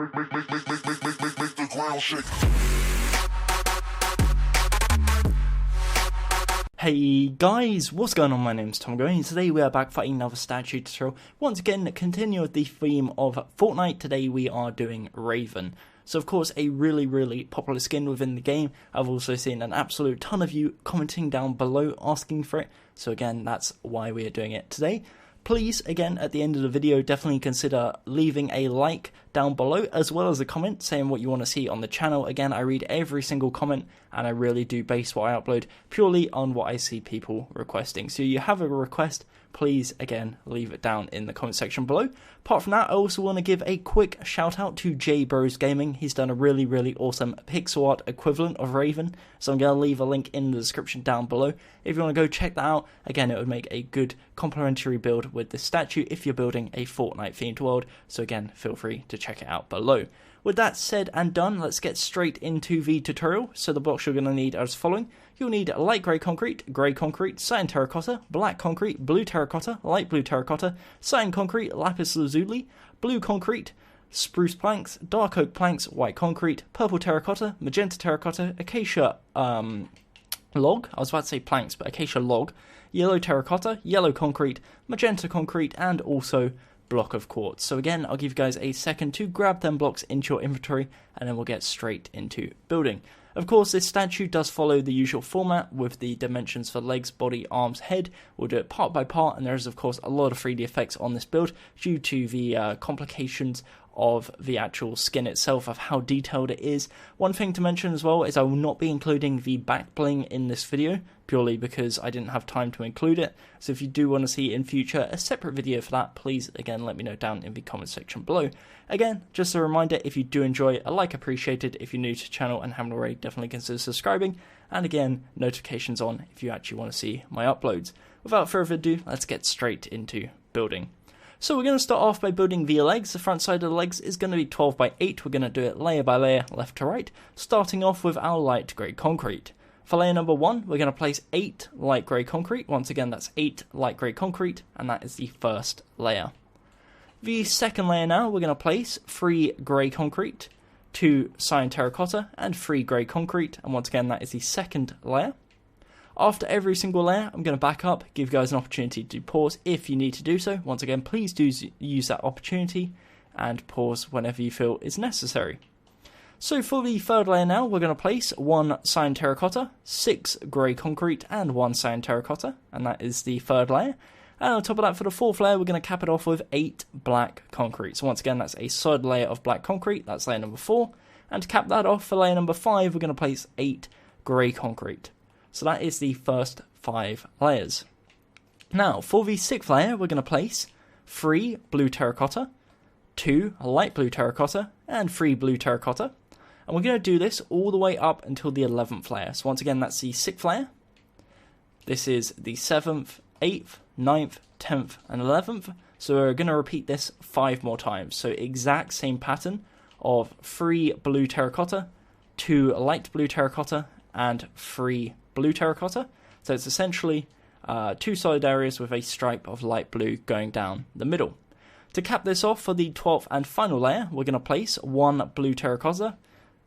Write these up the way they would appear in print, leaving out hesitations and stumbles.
Make the ground shake. Hey guys, what's going on? My name's Tom Gummy, and today we are back fighting another statue tutorial. Once again, continue with the theme of Fortnite. Today we are doing Raven. So of course, a really popular skin within the game. I've also seen an absolute ton of you commenting down below asking for it. So again, that's why we are doing it today. Please, again, at the end of the video, definitely consider leaving a like down below, as well as a comment saying what you want to see on the channel. Again, I read every single comment, and I really do base what I upload purely on what I see people requesting. So you have a request, please, again, leave it down in the comment section below. Apart from that, I also want to give a quick shout out to JBros Gaming. He's done a really awesome pixel art equivalent of Raven, so I'm going to leave a link in the description down below. If you want to go check that out, again, it would make a good complementary build with this statue if you're building a Fortnite themed world, so again, feel free to check it out below. With that said and done, let's get straight into the tutorial. So the blocks you're going to need are as following. You'll need light grey concrete, cyan terracotta, black concrete, blue terracotta, light blue terracotta, cyan concrete, lapis lazuli, blue concrete, spruce planks, dark oak planks, white concrete, purple terracotta, magenta terracotta, acacia log, I was about to say planks, but acacia log, yellow terracotta, yellow concrete, magenta concrete, and also block of quartz. So again, I'll give you guys a second to grab them blocks into your inventory, and then we'll get straight into building. Of course, this statue does follow the usual format with the dimensions for legs, body, arms, head. We'll do it part by part, and there is of course a lot of 3D effects on this build due to the complications of the actual skin itself, of how detailed it is. One thing to mention as well is I will not be including the back bling in this video, purely because I didn't have time to include it. So if you do want to see in future a separate video for that, please again let me know down in the comment section below. Again, just a reminder, if you do enjoy, a like appreciated. If you're new to the channel and haven't already, definitely consider subscribing, and again, notifications on if you actually want to see my uploads. Without further ado, let's get straight into building. So we're going to start off by building the legs. The front side of the legs is going to be 12 by 8. We're going to do it layer by layer, left to right, starting off with our light grey concrete. For layer number 1, we're going to place 8 light grey concrete. Once again, that's 8 light grey concrete, and that is the first layer. The second layer now, we're going to place 3 grey concrete, 2 cyan terracotta, and 3 grey concrete, and once again, that is the second layer. After every single layer, I'm going to back up, give you guys an opportunity to pause if you need to do so. Once again, please do use that opportunity and pause whenever you feel is necessary. So for the third layer now, we're going to place 1 cyan terracotta, 6 grey concrete, and 1 cyan terracotta, and that is the third layer. And on top of that, for the fourth layer, we're going to cap it off with 8 black concrete. So once again, that's a solid layer of black concrete, that's layer number 4. And to cap that off for layer number 5, we're going to place 8 grey concrete. So that is the first 5 layers. Now, for the 6th layer, we're going to place 3 blue terracotta, 2 light blue terracotta, and 3 blue terracotta. And we're going to do this all the way up until the 11th layer. So once again, that's the 6th layer. This is the 7th, 8th, 9th, 10th, and 11th. So we're going to repeat this 5 more times. So exact same pattern of 3 blue terracotta, 2 light blue terracotta, and 3 blue terracotta. So it's essentially 2 solid areas with a stripe of light blue going down the middle. To cap this off for the 12th and final layer, we're going to place 1 blue terracotta,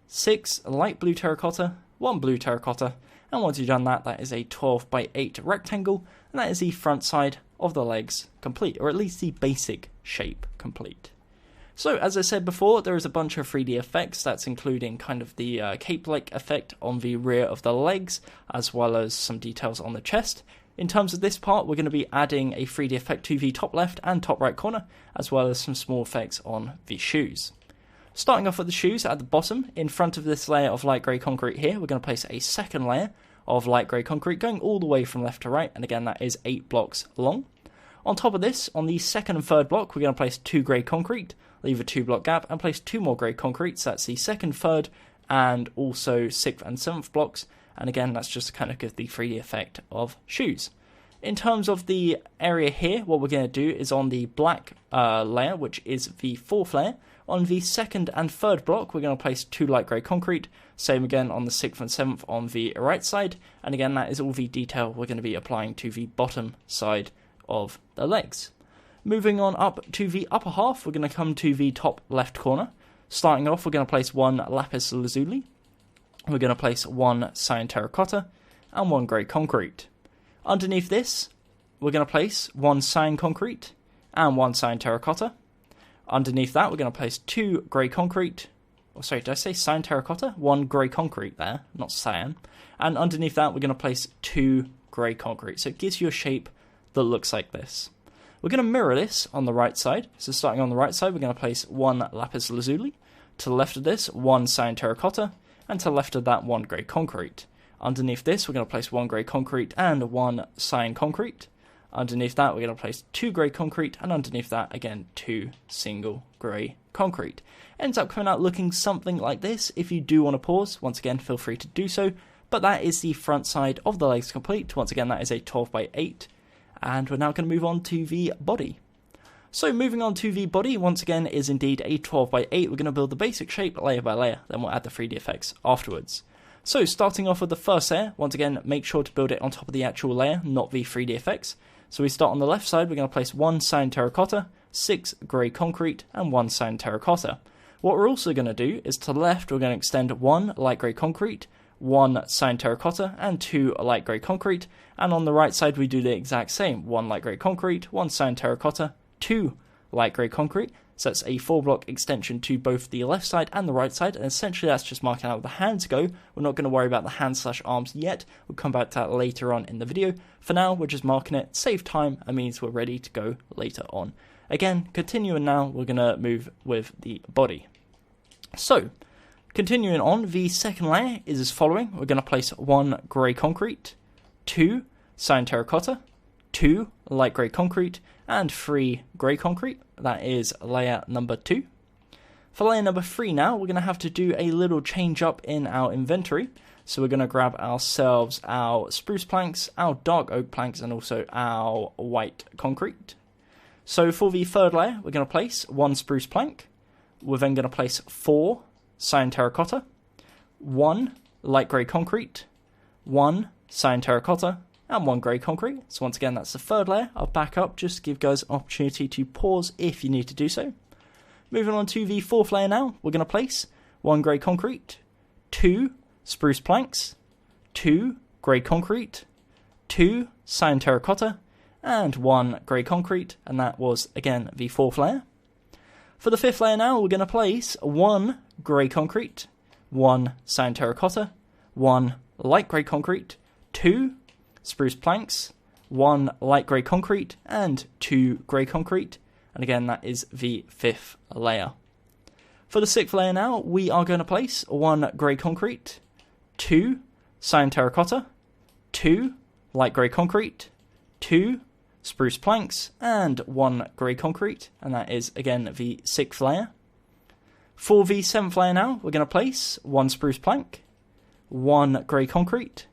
6 light blue terracotta, 1 blue terracotta, and once you've done that, that is a 12 by 8 rectangle, and that is the front side of the legs complete, or at least the basic shape complete. So, as I said before, there is a bunch of 3D effects, that's including kind of the cape-like effect on the rear of the legs, as well as some details on the chest. In terms of this part, we're going to be adding a 3D effect to the top left and top right corner, as well as some small effects on the shoes. Starting off with the shoes at the bottom, in front of this layer of light grey concrete here, we're going to place a second layer of light grey concrete going all the way from left to right, and again that is 8 blocks long. On top of this, on the second and third block, we're going to place 2 grey concrete, leave a 2 block gap, and place 2 more grey concrete, so that's the second, third, and also 6th and 7th blocks, and again that's just to kind of give the 3D effect of shoes. In terms of the area here, what we're going to do is on the black layer, which is the 4th layer, on the 2nd and 3rd block, we're going to place 2 light grey concrete, same again on the 6th and 7th on the right side, and again that is all the detail we're going to be applying to the bottom side of the legs. Moving on up to the upper half, we're going to come to the top left corner. Starting off, we're going to place 1 lapis lazuli, we're going to place 1 cyan terracotta, and 1 grey concrete. Underneath this, we're going to place 1 cyan concrete and 1 cyan terracotta. Underneath that, we're going to place 2 grey concrete. Oh, sorry, did I say cyan terracotta? 1 grey concrete there, not cyan. And underneath that, we're going to place 2 grey concrete. So it gives you a shape that looks like this. We're going to mirror this on the right side. So starting on the right side, we're going to place 1 lapis lazuli. To the left of this, 1 cyan terracotta. And to the left of that, 1 grey concrete. Underneath this, we're going to place 1 grey concrete and 1 cyan concrete. Underneath that, we're going to place 2 grey concrete, and underneath that, again, 2 single grey concrete. Ends up coming out looking something like this. If you do want to pause, once again, feel free to do so. But that is the front side of the legs complete. Once again, that is a 12 by 8. And we're now going to move on to the body. So moving on to the body, once again, is indeed a 12 by 8. We're going to build the basic shape layer by layer, then we'll add the 3D effects afterwards. So starting off with the first layer, once again, make sure to build it on top of the actual layer, not the 3D effects. So we start on the left side, we're going to place 1 cyan terracotta, 6 grey concrete, and 1 cyan terracotta. What we're also going to do is to the left, we're going to extend 1 light grey concrete, 1 cyan terracotta, and 2 light grey concrete. And on the right side, we do the exact same. 1 light grey concrete, 1 cyan terracotta, 2 light grey concrete. So that's a 4-block extension to both the left side and the right side, and essentially that's just marking out where the hands go. We're not going to worry about the hands/arms yet, we'll come back to that later on in the video. For now, we're just marking it, save time, and means we're ready to go later on. Again, continuing now, we're going to move with the body. So, continuing on, the second layer is as following. We're going to place 1 grey concrete, 2 cyan terracotta, 2 light grey concrete, and 3 grey concrete. That is layer number 2. For layer number 3 now, we're going to have to do a little change up in our inventory. So we're going to grab ourselves our spruce planks, our dark oak planks, and also our white concrete. So for the third layer, we're going to place 1 spruce plank. We're then going to place 4 cyan terracotta, 1 light grey concrete, 1 cyan terracotta, and 1 grey concrete. So once again, that's the third layer. I'll back up just to give guys an opportunity to pause if you need to do so. Moving on to the fourth layer now, we're going to place 1 grey concrete, 2 spruce planks, 2 grey concrete, 2 cyan terracotta, and 1 grey concrete, and that was, again, the fourth layer. For the fifth layer now, we're going to place 1 grey concrete, 1 cyan terracotta, 1 light grey concrete, 2 spruce planks, 1 light grey concrete, and 2 grey concrete. And again, that is the fifth layer. For the sixth layer now, we are going to place 1 grey concrete, 2 cyan terracotta, 2 light grey concrete, 2 spruce planks, and 1 grey concrete. And that is, again, the sixth layer. For the seventh layer now, we're going to place 1 spruce plank, 1 grey concrete,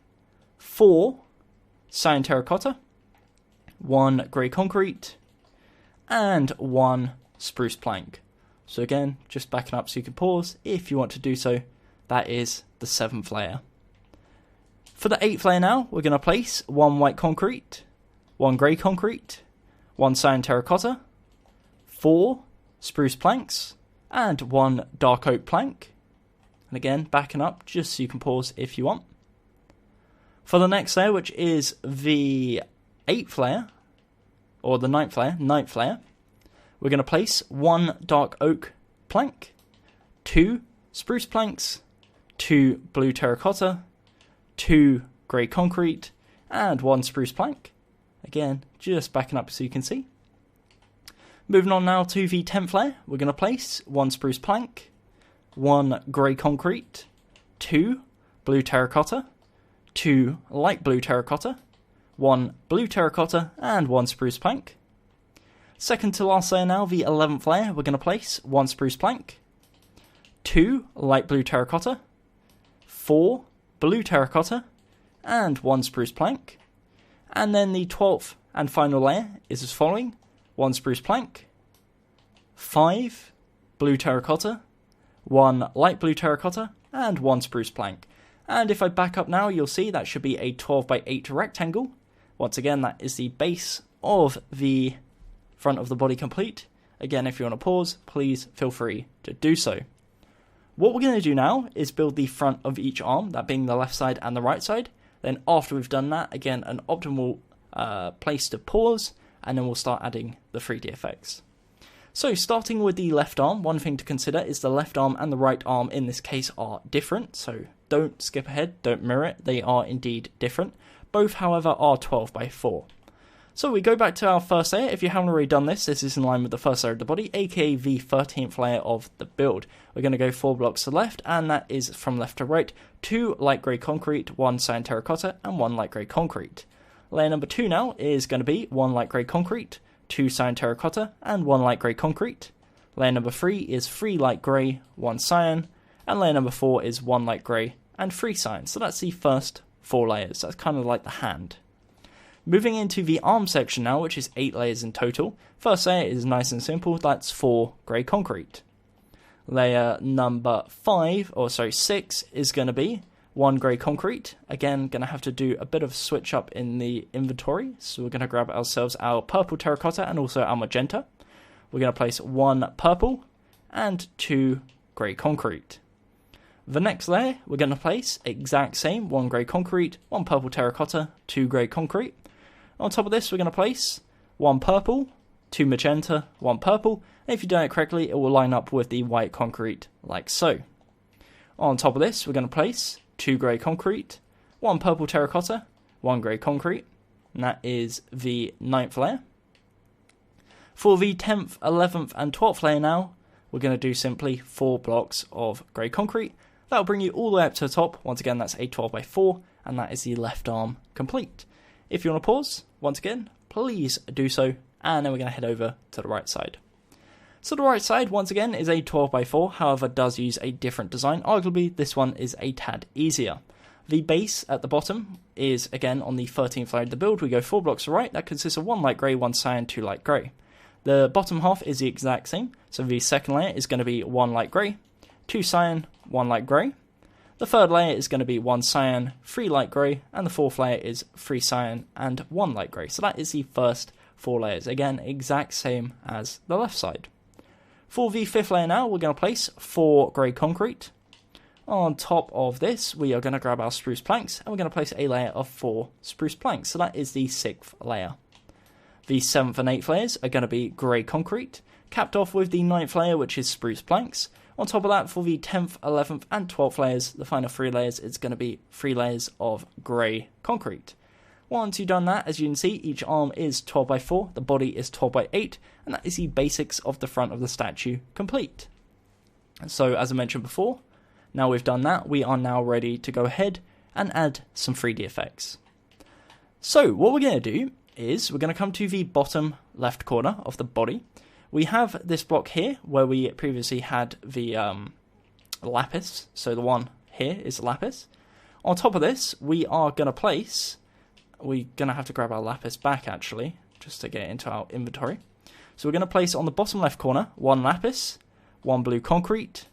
4 cyan terracotta, 1 grey concrete, and 1 spruce plank. So again, just backing up so you can pause if you want to do so. That is the seventh layer. For the eighth layer now, we're going to place 1 white concrete, 1 grey concrete, 1 cyan terracotta, 4 spruce planks, and 1 dark oak plank. And again, backing up just so you can pause if you want. For the next layer, which is the 8th layer, or the ninth layer, we're going to place 1 dark oak plank, 2 spruce planks, 2 blue terracotta, 2 grey concrete, and 1 spruce plank. Again, just backing up so you can see. Moving on now to the 10th layer, we're going to place 1 spruce plank, 1 grey concrete, 2 blue terracotta, 2 light blue terracotta, 1 blue terracotta, and 1 spruce plank. Second to last layer now, the 11th layer, we're going to place 1 spruce plank, 2 light blue terracotta, 4 blue terracotta, and 1 spruce plank. And then the 12th and final layer is as following: 1 spruce plank, 5 blue terracotta, 1 light blue terracotta, and 1 spruce plank. And if I back up now, you'll see that should be a 12 by 8 rectangle. Once again, that is the base of the front of the body complete. Again, if you want to pause, please feel free to do so. What we're going to do now is build the front of each arm, that being the left side and the right side. Then after we've done that, again, an optimal place to pause, and then we'll start adding the 3D effects. So starting with the left arm, one thing to consider is the left arm and the right arm in this case are different. So don't skip ahead, don't mirror it, they are indeed different. Both, however, are 12 by 4. So we go back to our first layer. If you haven't already done this, this is in line with the first layer of the body, aka the 13th layer of the build. We're going to go 4 blocks to the left, and that is from left to right, 2 light grey concrete, 1 cyan terracotta, and 1 light grey concrete. Layer number 2 now is going to be 1 light grey concrete, 2 cyan terracotta, and 1 light grey concrete. Layer number 3 is 3 light grey, 1 cyan, and layer number 4 is 1 light grey and 3 cyan. So that's the first 4 layers. That's kind of like the hand. Moving into the arm section now, which is 8 layers in total. First layer is nice and simple, that's 4 grey concrete. Layer number 6 is going to be 1 grey concrete. Again, going to have to do a bit of switch up in the inventory. So we're going to grab ourselves our purple terracotta and also our magenta. We're going to place 1 purple and 2 grey concrete. The next layer, we're going to place exact same 1 grey concrete, 1 purple terracotta, 2 grey concrete. On top of this, we're going to place 1 purple, 2 magenta, 1 purple. And if you do it correctly, it will line up with the white concrete like so. On top of this, we're going to place 2 grey concrete, 1 purple terracotta, 1 grey concrete, and that is the 9th layer. For the 10th, 11th and 12th layer now, we're going to do simply 4 blocks of grey concrete. That'll bring you all the way up to the top. Once again, that's a 12 by 4, and that is the left arm complete. If you want to pause, once again, please do so, and then we're going to head over to the right side. So the right side, once again, is a 12 by 4, however, does use a different design. Arguably, this one is a tad easier. The base at the bottom is, again, on the 13th layer of the build. We go 4 blocks to the right. That consists of 1 light grey, 1 cyan, 2 light grey. The bottom half is the exact same. So the second layer is going to be 1 light grey, 2 cyan, 1 light grey. The third layer is going to be 1 cyan, 3 light grey, and the fourth layer is 3 cyan and 1 light grey. So that is the first 4 layers. Again, exact same as the left side. For the 5th layer now, we're going to place 4 grey concrete. On top of this, we are going to grab our spruce planks, and we're going to place a layer of 4 spruce planks. So that is the 6th layer. The 7th and 8th layers are going to be grey concrete, capped off with the 9th layer, which is spruce planks. On top of that, for the 10th, 11th, and 12th layers, the final 3 layers, it's going to be 3 layers of grey concrete. Once you've done that, as you can see, each arm is 12 by 4, the body is 12 by 8, and that is the basics of the front of the statue complete. So, as I mentioned before, now we've done that, we are now ready to go ahead and add some 3D effects. So, what we're going to do is we're going to come to the bottom left corner of the body. We have this block here where we previously had the lapis, so the one here is lapis. On top of this, we are going to place... We're going to have to grab our lapis back, actually, just to get it into our inventory. So we're going to place on the bottom left corner 1 lapis, 1 blue concrete,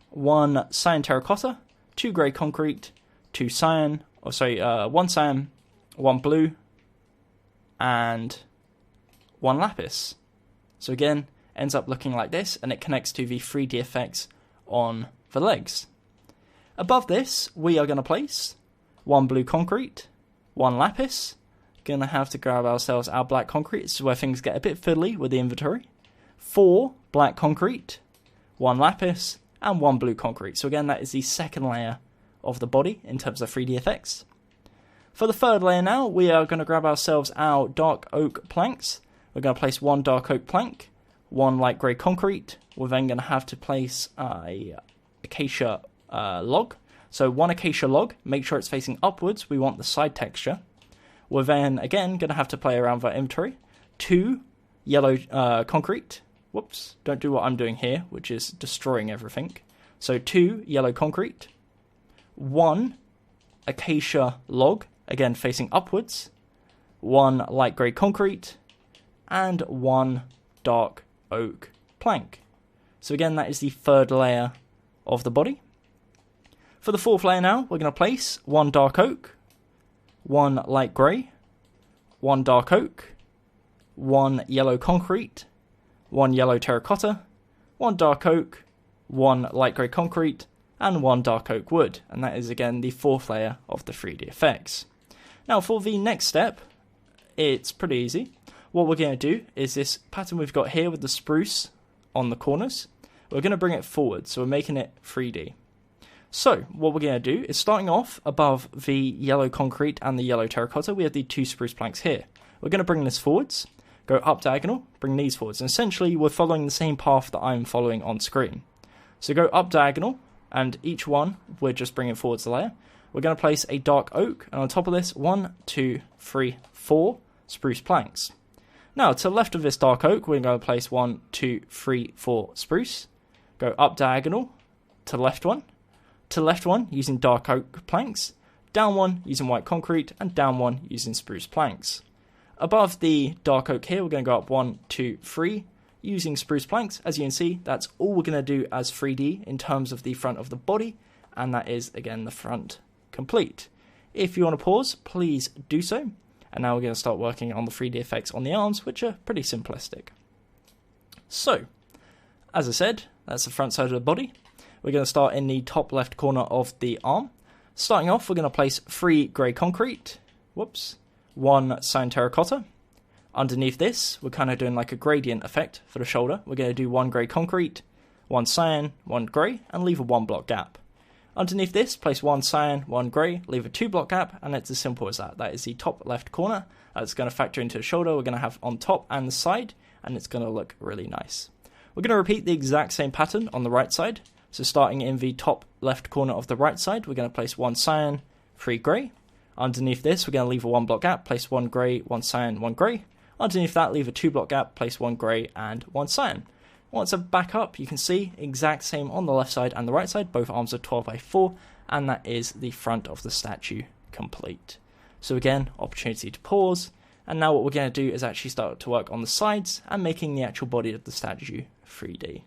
1 cyan terracotta, 2 grey concrete, 2 cyan, 1 cyan, 1 blue, and 1 lapis. So again, ends up looking like this, and it connects to the 3D effects on the legs. Above this, we are going to place 1 blue concrete, 1 lapis. Gonna have to grab ourselves our black concrete. This is where things get a bit fiddly with the inventory. 4 black concrete, 1 lapis, and 1 blue concrete. So again, that is the second layer of the body in terms of 3D effects. For the third layer now, we are going to grab ourselves our dark oak planks. We're going to place 1 dark oak plank, 1 light grey concrete. We're then going to have to place a acacia log. So 1 acacia log, make sure it's facing upwards, we want the side texture. We're then, again, going to have to play around with our inventory. 2 yellow concrete. Whoops, don't do what I'm doing here, which is destroying everything. So 2 yellow concrete. 1 acacia log, again facing upwards. 1 light grey concrete. And 1 dark oak plank. So again, that is the third layer of the body. For the fourth layer now, we're going to place 1 dark oak, 1 light grey, 1 dark oak, 1 yellow concrete, 1 yellow terracotta, 1 dark oak, 1 light grey concrete, and 1 dark oak wood, and that is again the 4th layer of the 3D effects. Now for the next step, it's pretty easy. What we're going to do is this pattern we've got here with the spruce on the corners, we're going to bring it forward, so we're making it 3D. So what we're going to do is, starting off above the yellow concrete and the yellow terracotta, we have the 2 spruce planks here. We're going to bring this forwards, go up diagonal, bring these forwards, and essentially we're following the same path that I'm following on screen. So go up diagonal, and each one we're just bringing forwards the layer. We're going to place a dark oak, and on top of this, 1, 2, 3, 4 spruce planks. Now to the left of this dark oak, we're going to place 1, 2, 3, 4 spruce. Go up diagonal to the left one. To the left one using dark oak planks. Down one using white concrete. And down one using spruce planks. Above the dark oak here, we're going to go up 1, 2, 3 using spruce planks. As you can see, that's all we're going to do as 3D in terms of the front of the body. And that is, again, the front complete. If you want to pause, please do so. And now we're going to start working on the 3D effects on the arms, which are pretty simplistic. So, as I said, that's the front side of the body. We're going to start in the top left corner of the arm. Starting off, we're going to place 3 grey concrete. 1 cyan terracotta. Underneath this, we're kind of doing like a gradient effect for the shoulder. We're going to do 1 grey concrete, 1 cyan, 1 grey, and leave a 1 block gap. Underneath this, place 1 cyan, 1 grey, leave a 2 block gap, and it's as simple as that. That is the top left corner. That's going to factor into the shoulder. We're going to have on top and the side, and it's going to look really nice. We're going to repeat the exact same pattern on the right side. So starting in the top left corner of the right side, we're going to place 1 cyan, 3 grey. Underneath this, we're going to leave a 1 block gap, place 1 grey, 1 cyan, 1 grey. Underneath that, leave a 2 block gap, place 1 grey and 1 cyan. Once I back up, you can see exact same on the left side and the right side. Both arms are 12 by 4, and that is the front of the statue complete. So again, opportunity to pause. And now what we're going to do is actually start to work on the sides and making the actual body of the statue 3D.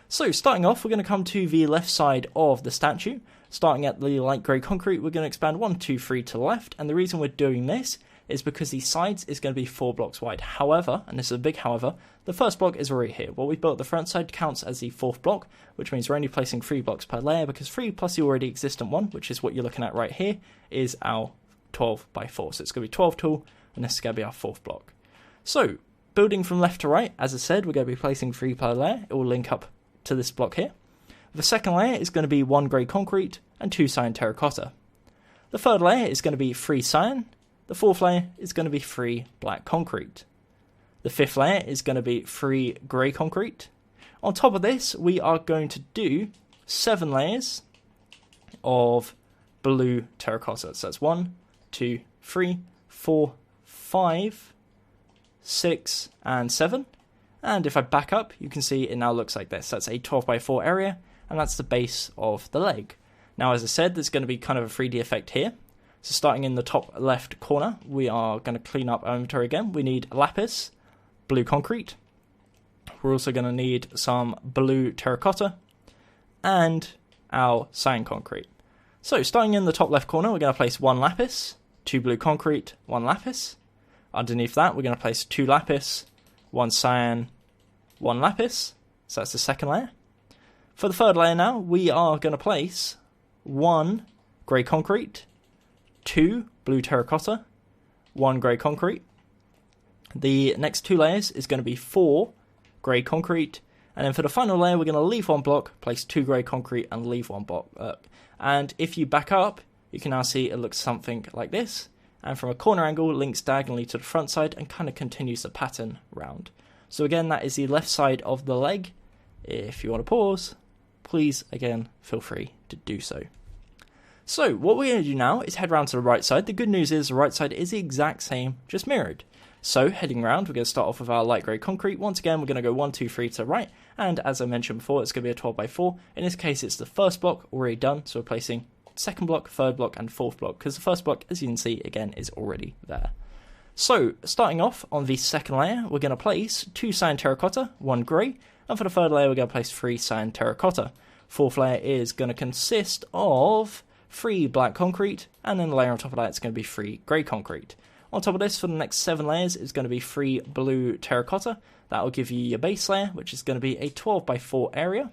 So starting off, we're going to come to the left side of the statue. Starting at the light grey concrete, we're going to expand 1, 2, 3 to the left. And the reason we're doing this is because the sides is going to be 4 blocks wide. However, and this is a big however, the first block is already here. What we built the front side counts as the 4th block, which means we're only placing 3 blocks per layer, because 3 plus the already existent one, which is what you're looking at right here, is our 12 by 4. So it's going to be 12 tall, and this is going to be our 4th block. So, building from left to right, as I said, we're going to be placing 3 per layer. It will link up to this block here. The second layer is going to be 1 grey concrete and 2 cyan terracotta. The third layer is going to be 3 cyan. The 4th layer is going to be 3 black concrete. The 5th layer is going to be 3 grey concrete. On top of this, we are going to do 7 layers of blue terracotta. So that's 1, 2, 3, 4, 5, 6, and 7. And if I back up, you can see it now looks like this. That's a 12 by 4 area, and that's the base of the leg. Now, as I said, there's going to be kind of a 3D effect here. So starting in the top left corner, we are going to clean up our inventory again. We need lapis, blue concrete. We're also going to need some blue terracotta and our cyan concrete. So starting in the top left corner, we're going to place 1 lapis, 2 blue concrete, 1 lapis. Underneath that, we're going to place 2 lapis, 1 cyan, 1 lapis. So that's the second layer. For the third layer now, we are going to place 1 grey concrete, 2 blue terracotta, 1 grey concrete. The next 2 layers is going to be 4 grey concrete. And then for the final layer, we're going to leave 1 block, place 2 grey concrete, and leave 1 block. And if you back up, you can now see it looks something like this. And from a corner angle, links diagonally to the front side and kind of continues the pattern round. So again, that is the left side of the leg. If you want to pause, please, again, feel free to do so. So what we're going to do now is head round to the right side. The good news is the right side is the exact same, just mirrored. So heading round, we're going to start off with our light grey concrete. Once again, we're going to go 1, 2, 3 to the right. And as I mentioned before, it's going to be a 12 by 4. In this case, it's the first block already done. So we're placing second block, third block, and 4th block, because the first block, as you can see, again, is already there. So starting off on the second layer, we're going to place 2 cyan terracotta, 1 grey. And for the third layer, we're going to place 3 cyan terracotta. 4th layer is going to consist of 3 black concrete, and then the layer on top of that is going to be 3 grey concrete. On top of this, for the next 7 layers, is going to be 3 blue terracotta. That will give you your base layer, which is going to be a 12 by 4 area.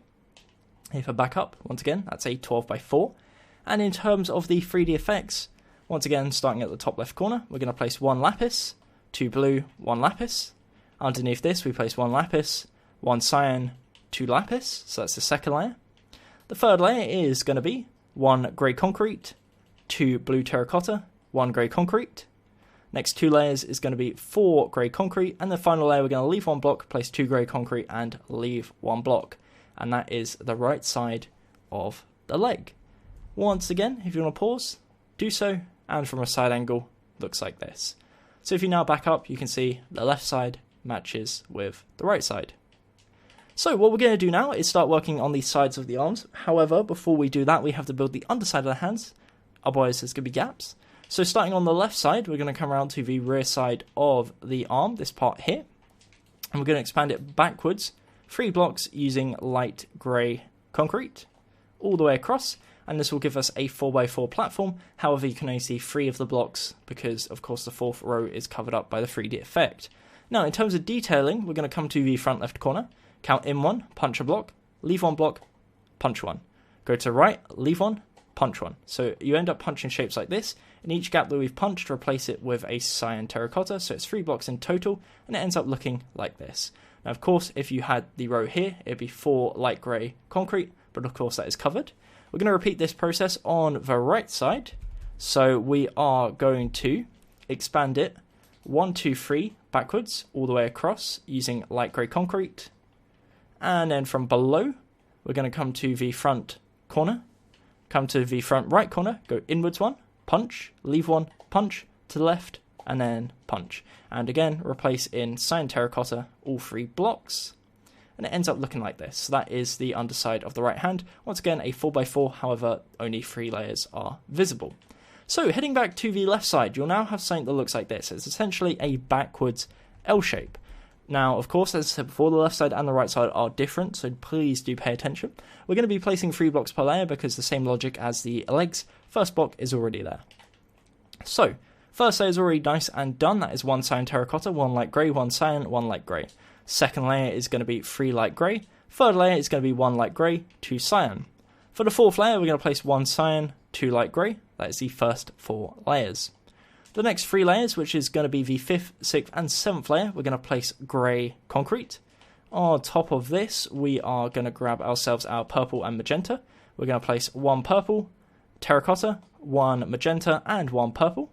If I back up, once again, that's a 12 by 4. And in terms of the 3D effects, once again, starting at the top left corner, we're going to place 1 lapis, 2 blue, 1 lapis. Underneath this, we place 1 lapis, 1 cyan, 2 lapis, so that's the second layer. The third layer is going to be 1 grey concrete, 2 blue terracotta, 1 grey concrete. Next 2 layers is going to be 4 grey concrete, and the final layer we're going to leave 1 block, place 2 grey concrete, and leave 1 block. And that is the right side of the leg. Once again, if you want to pause, do so, and from a side angle, looks like this. So if you now back up, you can see the left side matches with the right side. So what we're going to do now is start working on the sides of the arms. However, before we do that, we have to build the underside of the hands, otherwise there's going to be gaps. So starting on the left side, we're going to come around to the rear side of the arm, this part here, and we're going to expand it backwards, 3 blocks using light grey concrete, all the way across, and this will give us a 4x4 platform. However, you can only see 3 of the blocks because, of course, the 4th row is covered up by the 3D effect. Now, in terms of detailing, we're going to come to the front left corner, count in 1, punch a block, leave 1 block, punch 1. Go to right, leave 1, punch 1. So you end up punching shapes like this. In each gap that we've punched, replace it with a cyan terracotta, so it's 3 blocks in total, and it ends up looking like this. Now, of course, if you had the row here, it'd be 4 light grey concrete, but of course that is covered. We're going to repeat this process on the right side. So we are going to expand it 1, 2, 3 backwards, all the way across, using light grey concrete. And then from below, we're going to come to the front corner, come to the front right corner, go inwards 1, punch, leave 1, punch, to the left, and then punch. And again, replace in cyan terracotta all 3 blocks. And it ends up looking like this. So that is the underside of the right hand. Once again, a 4x4, however, only 3 layers are visible. So heading back to the left side, you'll now have something that looks like this. It's essentially a backwards L shape. Now, of course, as I said before, the left side and the right side are different, so please do pay attention. We're going to be placing 3 blocks per layer because the same logic as the legs. First block is already there. So, first layer is already nice and done. That is 1 cyan terracotta, 1 light grey, 1 cyan, 1 light grey. Second layer is going to be 3 light grey. Third layer is going to be 1 light grey, 2 cyan. For the fourth layer, we're going to place 1 cyan, 2 light grey. That is the first 4 layers. The next 3 layers, which is going to be the 5th, 6th, and 7th layer, we're going to place grey concrete. On top of this, we are going to grab ourselves our purple and magenta. We're going to place 1 purple, terracotta, 1 magenta, and 1 purple.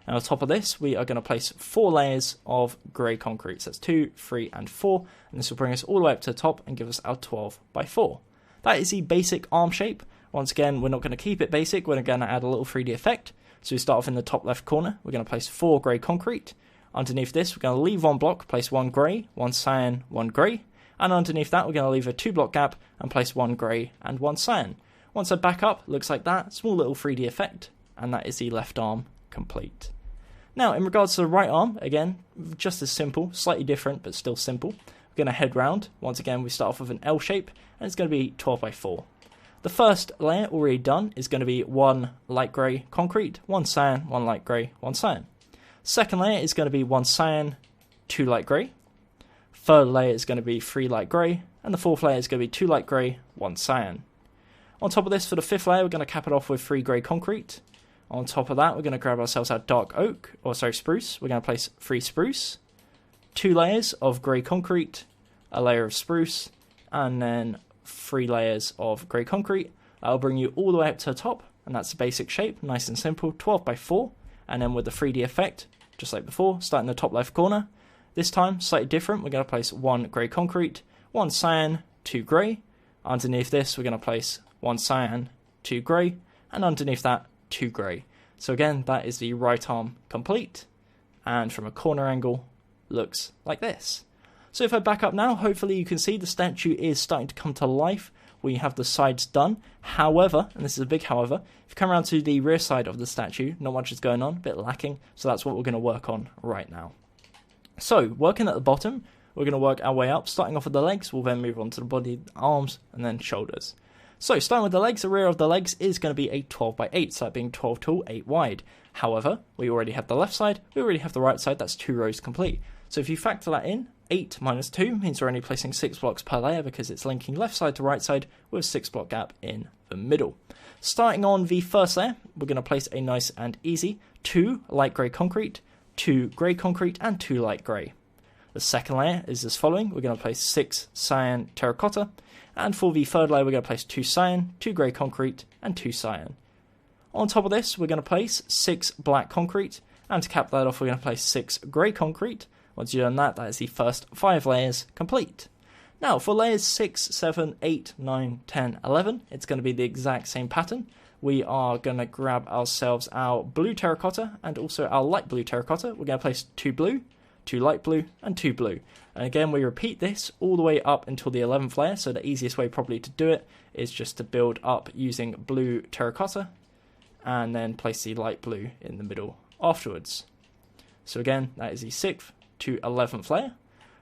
And on top of this, we are going to place 4 layers of grey concrete. So that's 2, 3, and 4. And this will bring us all the way up to the top and give us our 12 by 4. That is the basic arm shape. Once again, we're not going to keep it basic. We're going to add a little 3D effect. So we start off in the top left corner. We're going to place 4 grey concrete. Underneath this, we're going to leave 1 block, place 1 grey, 1 cyan, 1 grey. And underneath that, we're going to leave a 2 block gap and place 1 grey and 1 cyan. Once I back up, looks like that. Small little 3D effect. And that is the left arm complete. Now, in regards to the right arm, again, just as simple, slightly different, but still simple. We're going to head round. Once again, we start off with an L shape, and it's going to be 12 by 4. The first layer already done is going to be 1 light grey concrete, 1 cyan, 1 light grey, 1 cyan. Second layer is going to be 1 cyan, 2 light grey. Third layer is going to be 3 light grey, and the fourth layer is going to be 2 light grey, 1 cyan. On top of this, for the 5th layer, we're going to cap it off with 3 grey concrete. On top of that, we're going to grab ourselves our spruce. We're going to place 3 spruce, 2 layers of grey concrete, a layer of spruce, and then 3 layers of grey concrete. That'll bring you all the way up to the top, and that's the basic shape, nice and simple, 12 by 4. And then with the 3D effect, just like before, starting in the top left corner. This time, slightly different, we're going to place 1 grey concrete, 1 cyan, 2 grey. Underneath this, we're going to place 1 cyan, 2 grey, and underneath that, 2 grey. So again, that is the right arm complete, and from a corner angle, looks like this. So if I back up now, hopefully you can see the statue is starting to come to life. We have the sides done. However, and this is a big however, if you come around to the rear side of the statue, not much is going on, a bit lacking, so that's what we're going to work on right now. So, working at the bottom, we're going to work our way up, starting off with the legs, we'll then move on to the body, arms, and then shoulders. So, starting with the legs, the rear of the legs is going to be a 12 by 8, so that being 12 tall, 8 wide. However, we already have the left side, we already have the right side, that's 2 rows complete. So if you factor that in, 8 minus 2 means we're only placing 6 blocks per layer because it's linking left side to right side with a 6 block gap in the middle. Starting on the first layer, we're going to place a nice and easy 2 light grey concrete, 2 grey concrete, and 2 light grey. The second layer is as following. We're going to place 6 cyan terracotta, and for the third layer we're going to place 2 cyan, 2 grey concrete, and 2 cyan. On top of this, we're going to place 6 black concrete, and to cap that off we're going to place 6 grey concrete. Once you've done that, that is the first 5 layers complete. Now, for layers 6, 7, 8, 9, 10, 11, it's going to be the exact same pattern. We are going to grab ourselves our blue terracotta and also our light blue terracotta. We're going to place 2 blue, 2 light blue, and 2 blue. And again, we repeat this all the way up until the 11th layer, so the easiest way probably to do it is just to build up using blue terracotta and then place the light blue in the middle afterwards. So again, that is the 6th to 11th layer.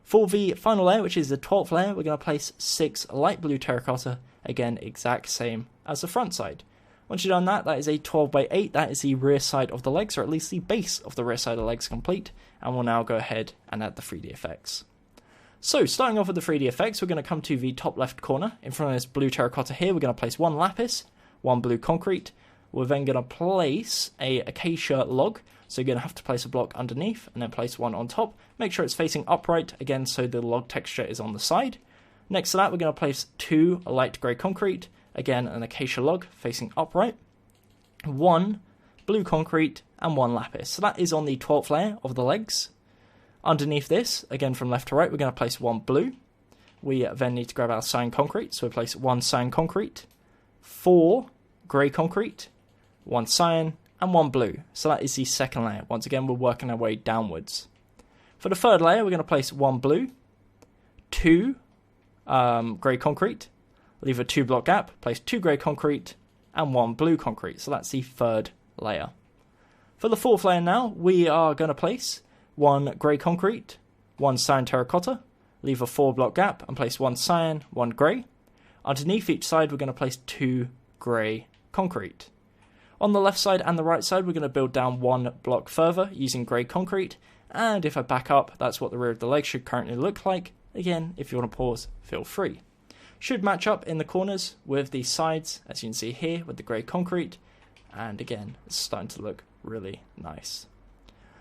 For the final layer, which is the 12th layer, we're going to place 6 light blue terracotta, again exact same as the front side. Once you've done that, that is a 12 by 8, that is the rear side of the legs, or at least the base of the rear side of the legs complete, and we'll now go ahead and add the 3D effects. So, starting off with the 3D effects, we're going to come to the top left corner. In front of this blue terracotta here, we're going to place 1 lapis, 1 blue concrete. We're then going to place a acacia log, so you're going to have to place a block underneath and then place 1 on top. Make sure it's facing upright, again, so the log texture is on the side. Next to that, we're going to place 2 light grey concrete, again, an acacia log facing upright, 1 blue concrete, and 1 lapis. So that is on the 12th layer of the legs. Underneath this, again from left to right, we're going to place 1 blue. We then need to grab our cyan concrete, so we place 1 cyan concrete, 4 grey concrete, 1 cyan, and 1 blue. So that is the second layer. Once again, we're working our way downwards. For the third layer, we're going to place 1 blue, 2 grey concrete, leave a 2 block gap, place 2 grey concrete, and 1 blue concrete. So that's the third layer. For the fourth layer now, we are going to place 1 grey concrete, 1 cyan terracotta, leave a 4 block gap, and place 1 cyan, 1 grey. Underneath each side, we're going to place 2 grey concrete. On the left side and the right side, we're going to build down 1 block further using grey concrete. And if I back up, that's what the rear of the leg should currently look like. Again, if you want to pause, feel free. Should match up in the corners with the sides, as you can see here, with the grey concrete. And again, it's starting to look really nice.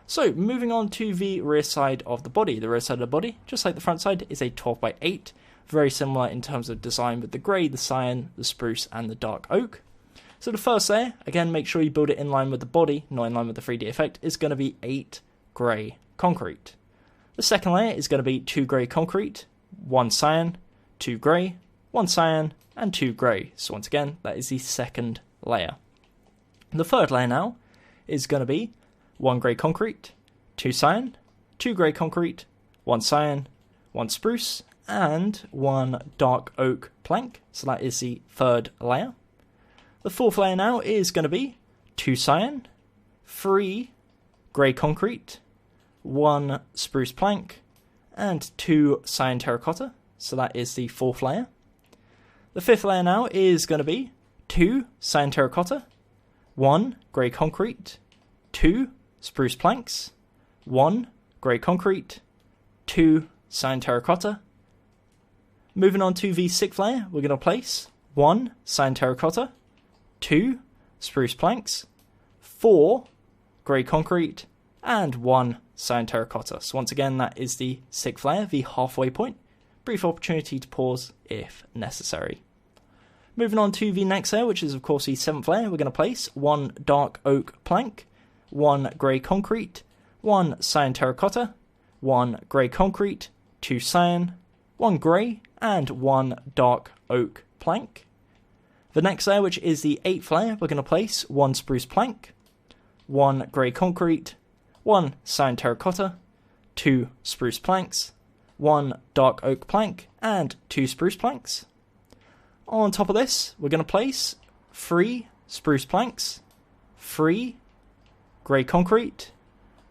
So, moving on to the rear side of the body. The rear side of the body, just like the front side, is a 12 by 8. Very similar in terms of design with the grey, the cyan, the spruce, and the dark oak. So the first layer, again, make sure you build it in line with the body, not in line with the 3D effect, is going to be 8 grey concrete. The second layer is going to be 2 grey concrete, 1 cyan, 2 grey, 1 cyan, and 2 grey. So once again, that is the second layer. The third layer now is going to be 1 grey concrete, 2 cyan, 2 grey concrete, 1 cyan, 1 spruce, and 1 dark oak plank. So that is the third layer. The fourth layer now is going to be 2 cyan, 3 grey concrete, 1 spruce plank, and 2 cyan terracotta. So that is the fourth layer. The fifth layer now is going to be 2 cyan terracotta, 1 grey concrete, 2 spruce planks, 1 grey concrete, 2 cyan terracotta. Moving on to the sixth layer, we're going to place 1 cyan terracotta, 2 spruce planks, 4 grey concrete, and 1 cyan terracotta. So once again, that is the sixth layer, the halfway point. Brief opportunity to pause if necessary. Moving on to the next layer, which is of course the seventh layer, we're going to place 1 dark oak plank, 1 grey concrete, 1 cyan terracotta, 1 grey concrete, 2 cyan, 1 grey, and 1 dark oak plank. The next layer, which is the 8th layer, we're going to place 1 spruce plank, 1 grey concrete, 1 cyan terracotta, 2 spruce planks, 1 dark oak plank, and 2 spruce planks. On top of this, we're going to place 3 spruce planks, 3 grey concrete,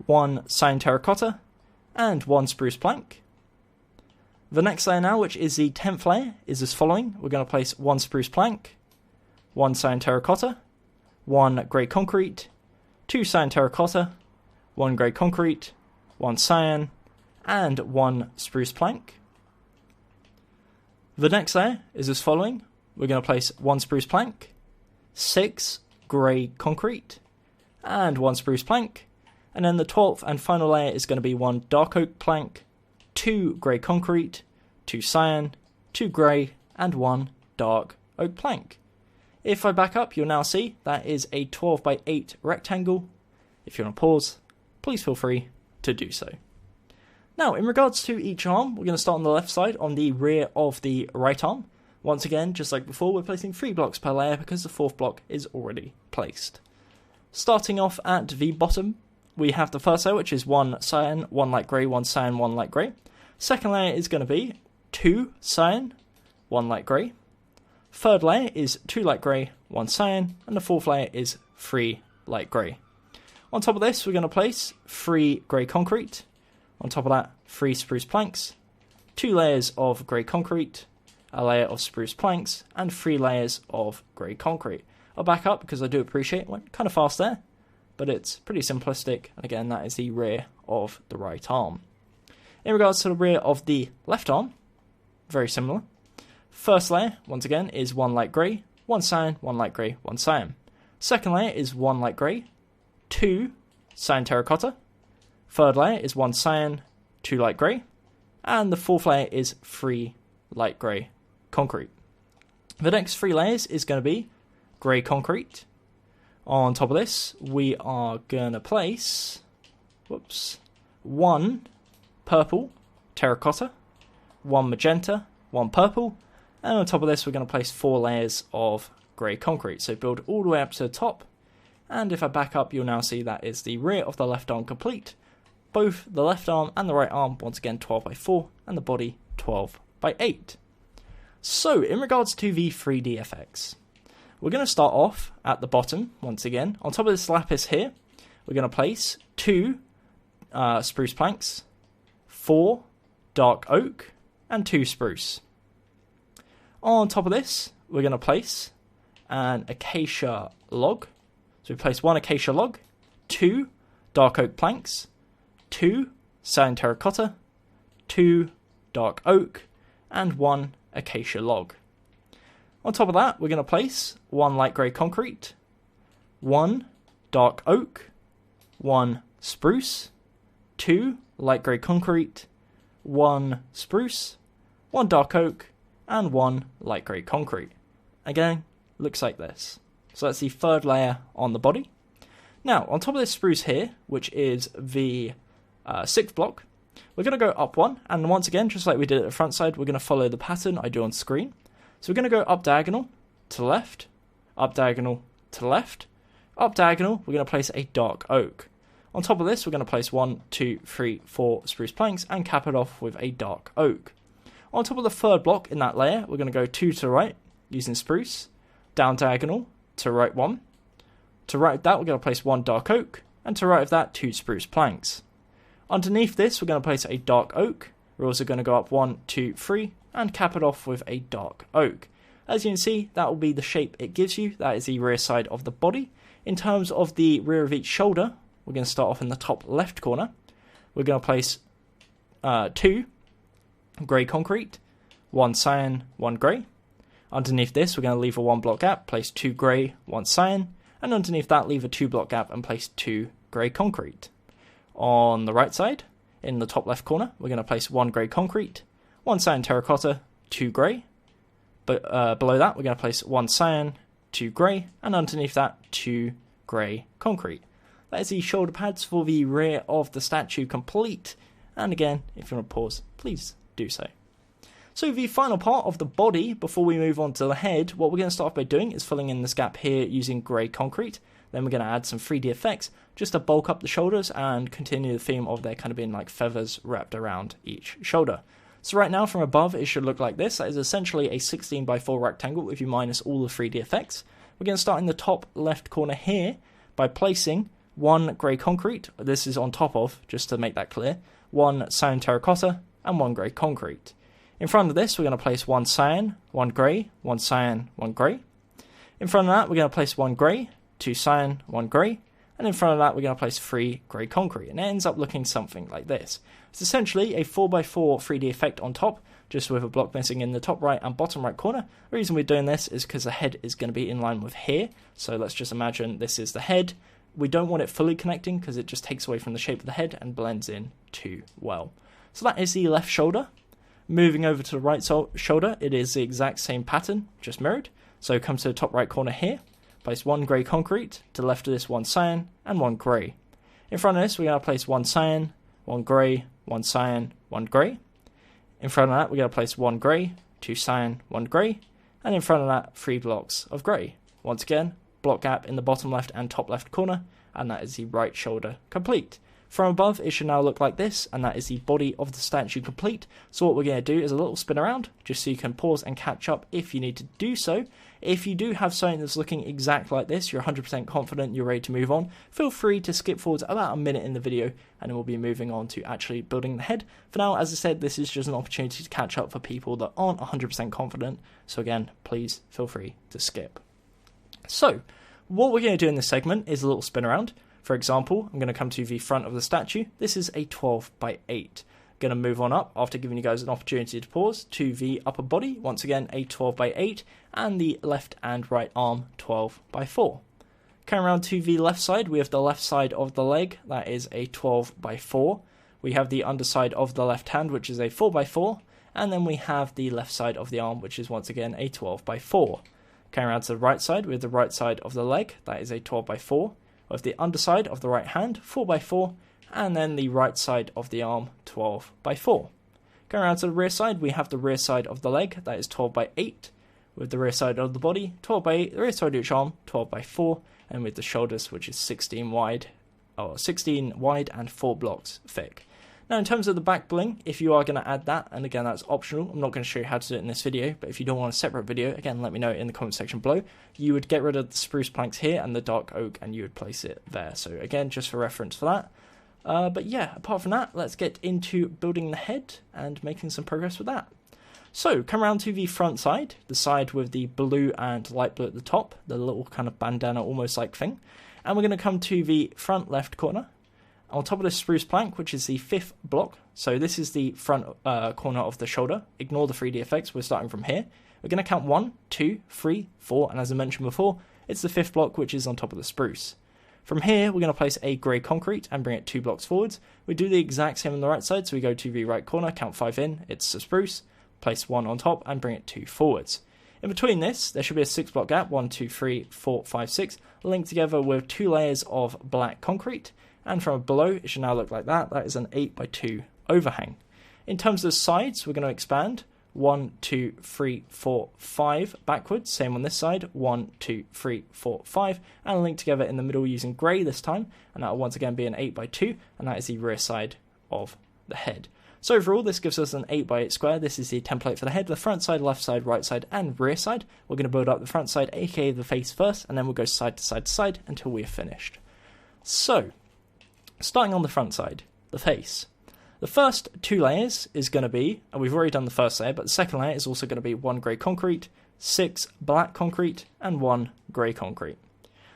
1 cyan terracotta, and 1 spruce plank. The next layer now, which is the 10th layer, is as following. We're going to place 1 spruce plank, 1 cyan terracotta, 1 grey concrete, 2 cyan terracotta, 1 grey concrete, 1 cyan, and 1 spruce plank. The next layer is as following. We're going to place 1 spruce plank, 6 grey concrete, and 1 spruce plank. And then the 12th and final layer is going to be 1 dark oak plank, 2 grey concrete, 2 cyan, 2 grey, and 1 dark oak plank. If I back up, you'll now see that is a 12 by 8 rectangle. If you want to pause, please feel free to do so. Now, in regards to each arm, we're going to start on the left side, on the rear of the right arm. Once again, just like before, we're placing 3 blocks per layer because the 4th block is already placed. Starting off at the bottom, we have the first layer, which is 1 cyan, 1 light grey, 1 cyan, 1 light grey. Second layer is going to be 2 cyan, 1 light grey. Third layer is 2 light grey, 1 cyan, and the 4th layer is 3 light grey. On top of this, we're going to place 3 grey concrete. On top of that, 3 spruce planks, 2 layers of grey concrete, a layer of spruce planks, and 3 layers of grey concrete. I'll back up because I do appreciate it went kind of fast there, but it's pretty simplistic. And again, that is the rear of the right arm. In regards to the rear of the left arm, very similar. First layer, once again, is 1 light grey, 1 cyan, 1 light grey, 1 cyan. Second layer is 1 light grey, 2 cyan terracotta. Third layer is 1 cyan, 2 light grey. And the 4th layer is 3 light grey concrete. The next 3 layers is going to be grey concrete. On top of this, we are going to place 1 purple terracotta, 1 magenta, 1 purple, and on top of this we're going to place 4 layers of grey concrete. So build all the way up to the top, and if I back up you'll now see that is the rear of the left arm complete. Both the left arm and the right arm once again 12 by 4 and the body 12 by 8. So in regards to the 3D effects, we're going to start off at the bottom once again. On top of this lapis here, we're going to place 2 spruce planks, 4 dark oak, and 2 spruce. On top of this, we're going to place an acacia log. So we place 1 acacia log, 2 dark oak planks, 2 cyan terracotta, 2 dark oak, and 1 acacia log. On top of that, we're going to place 1 light grey concrete, 1 dark oak, 1 spruce, 2 light grey concrete, 1 spruce, 1 dark oak, and 1 light grey concrete. Again, looks like this. So that's the 3rd layer on the body. Now, on top of this spruce here, which is the 6th block, we're going to go up 1, and once again, just like we did at the front side, we're going to follow the pattern I do on screen. So we're going to go up diagonal to left, up diagonal to left, up diagonal, we're going to place a dark oak. On top of this, we're going to place 1, 2, 3, 4 spruce planks and cap it off with a dark oak. On top of the 3rd block in that layer, we're going to go 2 to the right using spruce, down diagonal to right 1. To right of that, we're going to place 1 dark oak, and to right of that, 2 spruce planks. Underneath this, we're going to place a dark oak. We're also going to go up 1, 2, 3, and cap it off with a dark oak. As you can see, that will be the shape it gives you. That is the rear side of the body. In terms of the rear of each shoulder, we're going to start off in the top left corner. We're going to place 2 grey concrete, 1 cyan, 1 grey. Underneath this, we're going to leave a 1 block gap, place 2 grey, 1 cyan, and underneath that, leave a 2 block gap and place 2 grey concrete. On the right side, in the top left corner, we're going to place 1 grey concrete, 1 cyan terracotta, 2 grey. But below that, we're going to place 1 cyan, 2 grey, and underneath that, 2 grey concrete. That is the shoulder pads for the rear of the statue complete. And again, if you want to pause, please do so. So the final part of the body, before we move on to the head, what we're going to start off by doing is filling in this gap here using grey concrete. Then we're going to add some 3D effects just to bulk up the shoulders and continue the theme of there kind of being like feathers wrapped around each shoulder. So right now from above it should look like this. That is essentially a 16 by 4 rectangle if you minus all the 3D effects. We're going to start in the top left corner here by placing 1 grey concrete. This is on top of, just to make that clear, 1 cyan terracotta and 1 grey concrete. In front of this, we're going to place 1 cyan, 1 grey, 1 cyan, 1 grey. In front of that, we're going to place 1 grey, 2 cyan, 1 grey, and in front of that we're going to place 3 grey concrete, and it ends up looking something like this. It's essentially a 4x4 3D effect on top, just with a block missing in the top right and bottom right corner. The reason we're doing this is because the head is going to be in line with here, so let's just imagine this is the head. We don't want it fully connecting because it just takes away from the shape of the head and blends in too well. So that is the left shoulder. Moving over to the right shoulder, it is the exact same pattern, just mirrored. So come to the top right corner here, place 1 grey concrete, to the left of this 1 cyan, and 1 grey. In front of this we're going to place 1 cyan, 1 grey, 1 cyan, 1 grey. In front of that we're going to place 1 grey, 2 cyan, 1 grey, and in front of that 3 blocks of grey. Once again, block gap in the bottom left and top left corner, and that is the right shoulder complete. From above, it should now look like this, and that is the body of the statue complete. So what we're going to do is a little spin around, just so you can pause and catch up if you need to do so. If you do have something that's looking exactly like this, you're 100% confident, you're ready to move on, feel free to skip forwards about a minute in the video, and then we'll be moving on to actually building the head. For now, as I said, this is just an opportunity to catch up for people that aren't 100% confident, so again, please feel free to skip. So, what we're going to do in this segment is a little spin around. For example, I'm going to come to the front of the statue. This is a 12x8. Going to move on up after giving you guys an opportunity to pause to the upper body. Once again, a 12x8, and the left and right arm 12x4. Coming around to the left side, we have the left side of the leg. That is a 12x4. We have the underside of the left hand, which is a 4x4. And then we have the left side of the arm, which is once again a 12x4. Coming around to the right side, we have the right side of the leg. That is a 12x4. With the underside of the right hand, 4x4, and then the right side of the arm, 12x4. Going around to the rear side, we have the rear side of the leg, that is 12x8, with the rear side of the body, 12x8, the rear side of each arm, 12x4, and with the shoulders, which is 16 wide and 4 blocks thick. Now in terms of the back bling, if you are going to add that, and again that's optional, I'm not going to show you how to do it in this video, but if you don't want a separate video, again let me know in the comment section below. You would get rid of the spruce planks here and the dark oak, and you would place it there. So again, just for reference for that. But yeah, apart from that, let's get into building the head and making some progress with that. So come around to the front side, the side with the blue and light blue at the top, the little kind of bandana almost like thing. And we're going to come to the front left corner. On top of the spruce plank, which is the 5th block, so this is the front corner of the shoulder. Ignore the 3D effects, we're starting from here. We're going to count 1, 2, 3, 4, and as I mentioned before, it's the 5th block which is on top of the spruce. From here, we're going to place a grey concrete and bring it 2 blocks forwards. We do the exact same on the right side, so we go to the right corner, count 5 in, it's the spruce, place 1 on top and bring it 2 forwards. In between this, there should be a 6 block gap, 1, 2, 3, 4, 5, 6, linked together with 2 layers of black concrete. And from below, it should now look like that. That is an 8x2 overhang. In terms of sides, we're going to expand 1, 2, 3, 4, 5 backwards. Same on this side. 1, 2, 3, 4, 5. And link together in the middle using grey this time. And that will once again be an 8x2. And that is the rear side of the head. So overall, this gives us an 8x8 square. This is the template for the head. The front side, left side, right side, and rear side. We're going to build up the front side, aka the face first. And then we'll go side to side to side until we are finished. So, starting on the front side, the face. The first 2 layers is going to be, and we've already done the first layer, but the second layer is also going to be 1 grey concrete, 6 black concrete, and 1 grey concrete.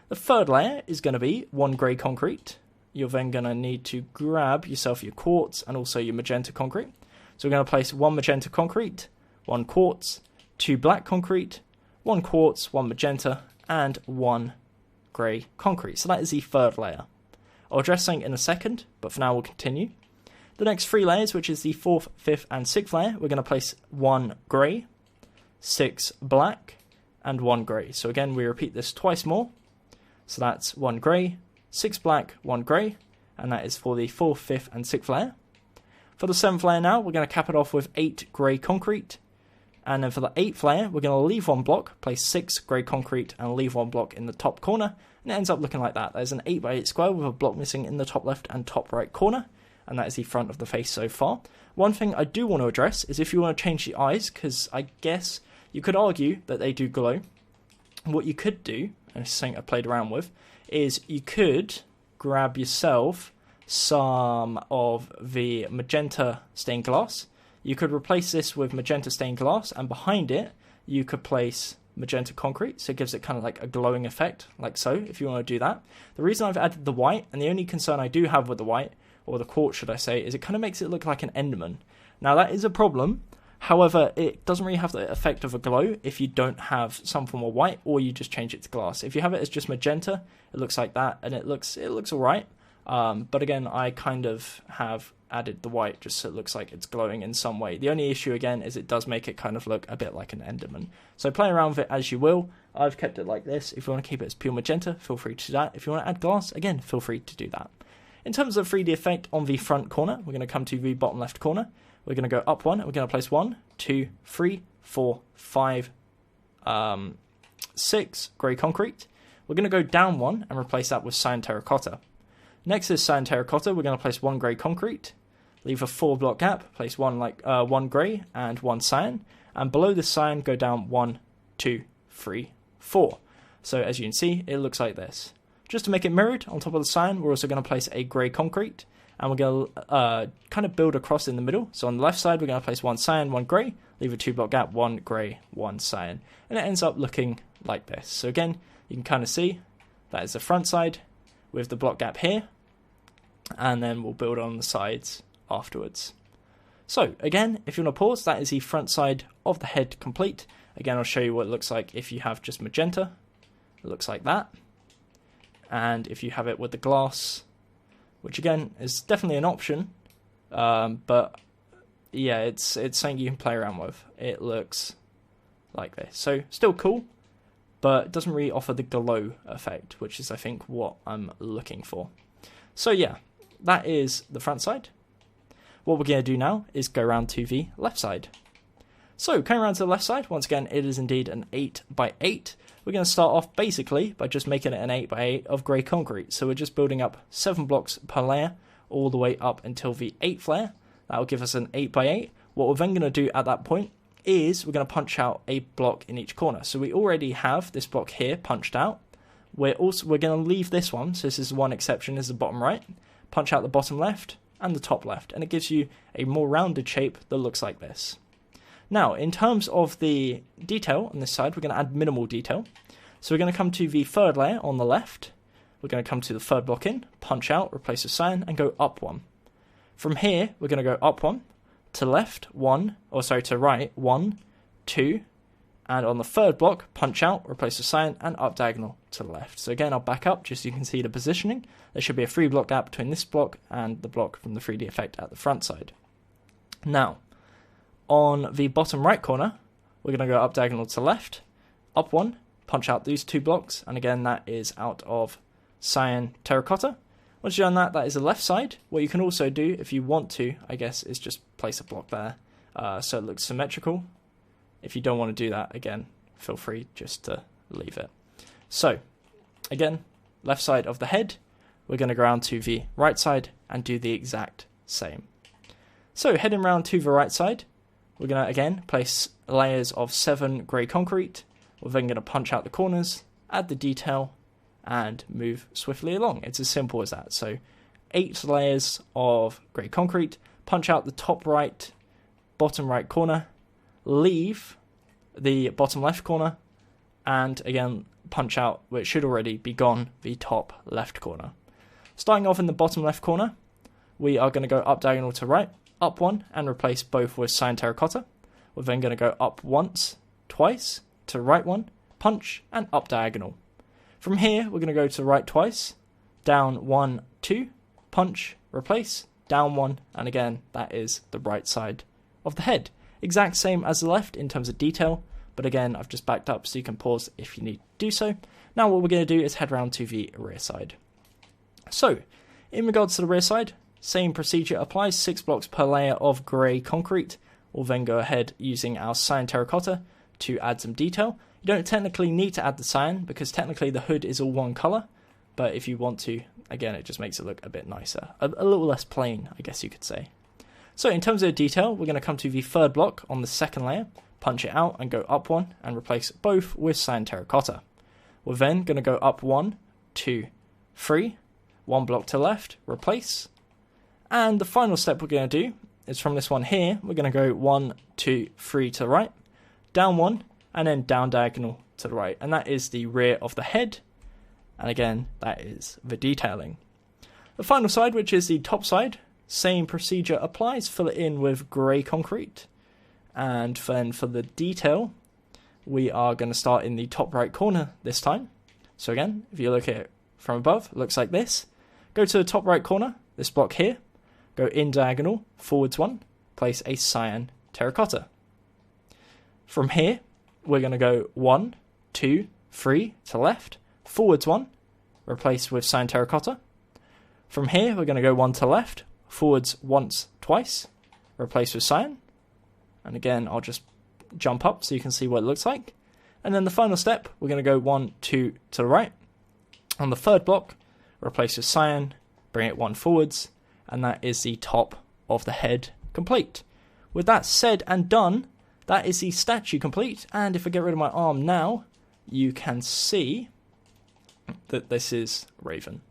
The third layer is going to be 1 grey concrete. You're then going to need to grab yourself your quartz and also your magenta concrete. So we're going to place 1 magenta concrete, 1 quartz, 2 black concrete, 1 quartz, 1 magenta, and 1 grey concrete. So that is the third layer. I'll address something in a second, but for now we'll continue. The next 3 layers, which is the 4th, 5th, and 6th layer, we're going to place 1 grey, 6 black, and 1 grey. So again, we repeat this twice more. So that's 1 grey, 6 black, 1 grey, and that is for the 4th, 5th, and 6th layer. For the 7th layer now, we're going to cap it off with 8 grey concrete. And then for the 8th layer, we're going to leave 1 block, place 6 grey concrete, and leave 1 block in the top corner. And it ends up looking like that. There's an 8x8 square with a block missing in the top left and top right corner. And that is the front of the face so far. One thing I do want to address is if you want to change the eyes, because I guess you could argue that they do glow. What you could do, and this is something I played around with, is you could grab yourself some of the magenta stained glass. You could replace this with magenta stained glass, and behind it you could place magenta concrete, so it gives it kind of like a glowing effect, like so, if you want to do that. The reason I've added the white, and the only concern I do have with the white, or the quartz should I say, is it kind of makes it look like an enderman. Now that is a problem, however, it doesn't really have the effect of a glow if you don't have some form of white, or you just change it to glass. If you have it as just magenta, it looks like that, and it looks alright. But again, I kind of have added the white just so it looks like it's glowing in some way. The only issue again is it does make it kind of look a bit like an enderman. So play around with it as you will. I've kept it like this. If you want to keep it as pure magenta, feel free to do that. If you want to add glass, again, feel free to do that. In terms of 3D effect on the front corner, we're going to come to the bottom left corner. We're going to go up one, and we're going to place 1, 2, 3, 4, 5, 6 grey concrete. We're going to go down one and replace that with cyan terracotta. Next is cyan terracotta. We're going to place 1 grey concrete, leave a 4 block gap, place 1 grey and 1 cyan, and below the cyan go down 1, 2, 3, 4. So as you can see, it looks like this. Just to make it mirrored, on top of the cyan, we're also going to place a grey concrete, and we're going to kind of build across in the middle. So on the left side, we're going to place 1 cyan, 1 grey, leave a 2 block gap, 1 grey, 1 cyan, and it ends up looking like this. So again, you can kind of see that is the front side with the block gap here, and then we'll build on the sides afterwards. So again, if you want to pause, that is the front side of the head complete. Again, I'll show you what it looks like if you have just magenta. It looks like that. And if you have it with the glass, which again is definitely an option, but yeah, it's something you can play around with. It looks like this. So still cool, but it doesn't really offer the glow effect, which is I think what I'm looking for. So yeah, that is the front side. What we're going to do now is go around to the left side. So coming around to the left side, once again, it is indeed an 8x8. We're going to start off basically by just making it an 8x8 of grey concrete. So we're just building up 7 blocks per layer all the way up until the 8th layer. That will give us an 8x8. What we're then going to do at that point is we're going to punch out a block in each corner. So we already have this block here punched out. We're going to leave this one, so this is one exception, is the bottom right. Punch out the bottom left and the top left, and it gives you a more rounded shape that looks like this. Now, in terms of the detail on this side, we're going to add minimal detail. So we're going to come to the 3rd layer on the left. We're going to come to the 3rd block in, punch out, replace with cyan, and go up 1. From here, we're going to go up 1, to left 1, to right 1, 2, and on the 3rd block, punch out, replace with cyan, and up diagonal to the left. So again, I'll back up just so you can see the positioning. There should be a 3 block gap between this block and the block from the 3D effect at the front side. Now, on the bottom right corner, we're going to go up diagonal to left, up 1, punch out these 2 blocks, and again that is out of cyan terracotta. Once you've done that, that is the left side. What you can also do, if you want to, I guess, is just place a block there so it looks symmetrical. If you don't want to do that, again, feel free just to leave it. So, again, left side of the head, we're going to go around to the right side and do the exact same. So, heading round to the right side, we're going to, again, place layers of 7 grey concrete. We're then going to punch out the corners, add the detail, and move swiftly along. It's as simple as that. So 8 layers of grey concrete, punch out the top right, bottom right corner, leave the bottom left corner, and again, punch out, which should already be gone, the top left corner. Starting off in the bottom left corner, we are going to go up diagonal to right, up 1, and replace both with cyan terracotta. We're then going to go up once, twice, to right 1, punch, and up diagonal. From here, we're going to go to right twice, down 1, 2, punch, replace, down 1, and again, that is the right side of the head. Exact same as the left in terms of detail, but again, I've just backed up so you can pause if you need to do so. Now what we're going to do is head round to the rear side. So, in regards to the rear side, same procedure applies, 6 blocks per layer of grey concrete. We'll then go ahead using our cyan terracotta to add some detail. You don't technically need to add the cyan because technically the hood is all one colour, but if you want to, again, it just makes it look a bit nicer, a little less plain, I guess you could say. So in terms of detail, we're going to come to the 3rd block on the 2nd layer, punch it out and go up 1 and replace both with cyan terracotta. We're then going to go up 1, 2, 3, 1 block to left, replace, and the final step we're going to do is from this one here, we're going to go 1, 2, 3 to the right, down 1, and then down diagonal to the right, and that is the rear of the head, and again that is the detailing. The final side, which is the top side, same procedure applies. Fill it in with grey concrete, and then for the detail we are going to start in the top right corner this time. So again, if you look at it from above, it looks like this. Go to the top right corner, this block here, go in diagonal, forwards 1, place a cyan terracotta. From here, we're going to go 1, 2, 3 to left, forwards 1, replace with cyan terracotta. From here, we're going to go 1 to left, forwards once, twice, replace with cyan. And again, I'll just jump up so you can see what it looks like. And then the final step, we're going to go 1, 2 to the right. On the third block, replace with cyan, bring it 1 forwards, and that is the top of the head complete. With that said and done, that is the statue complete. And if I get rid of my arm now, you can see that this is Raven.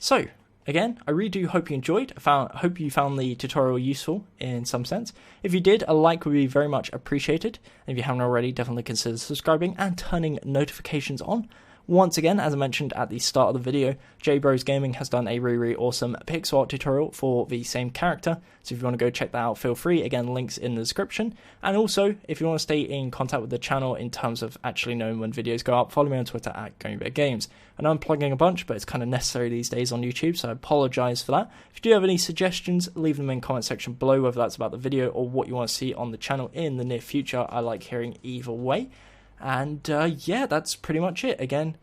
So, again, I really do hope you enjoyed. Hope you found the tutorial useful in some sense. If you did, a like would be very much appreciated. And if you haven't already, definitely consider subscribing and turning notifications on. Once again, as I mentioned at the start of the video, JBros Gaming has done a really awesome pixel art tutorial for the same character. So if you want to go check that out, feel free. Again, links in the description. And also, if you want to stay in contact with the channel in terms of actually knowing when videos go up, follow me on Twitter at GummyBearGames. I know I'm plugging a bunch, but it's kind of necessary these days on YouTube, so I apologise for that. If you do have any suggestions, leave them in the comment section below, whether that's about the video or what you want to see on the channel in the near future. I like hearing either way. And yeah, that's pretty much it. Again,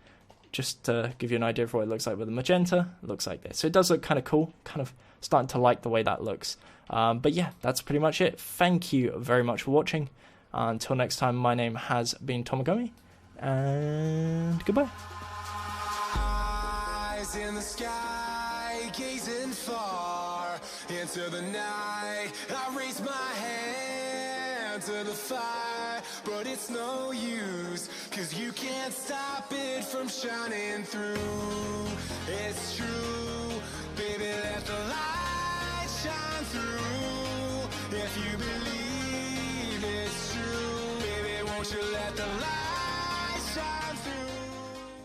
just to give you an idea of what it looks like with the magenta, it looks like this. So it does look kind of cool, kind of starting to like the way that looks. But yeah, that's pretty much it. Thank you very much for watching. Until next time, my name has been Gummy, and goodbye. Eyes in the sky, gazing far into the night. I raise my hand to the fire, but it's no use, 'cause you can't stop it from shining through. It's true, baby, let the light shine through. If you believe it's true, baby, won't you let the light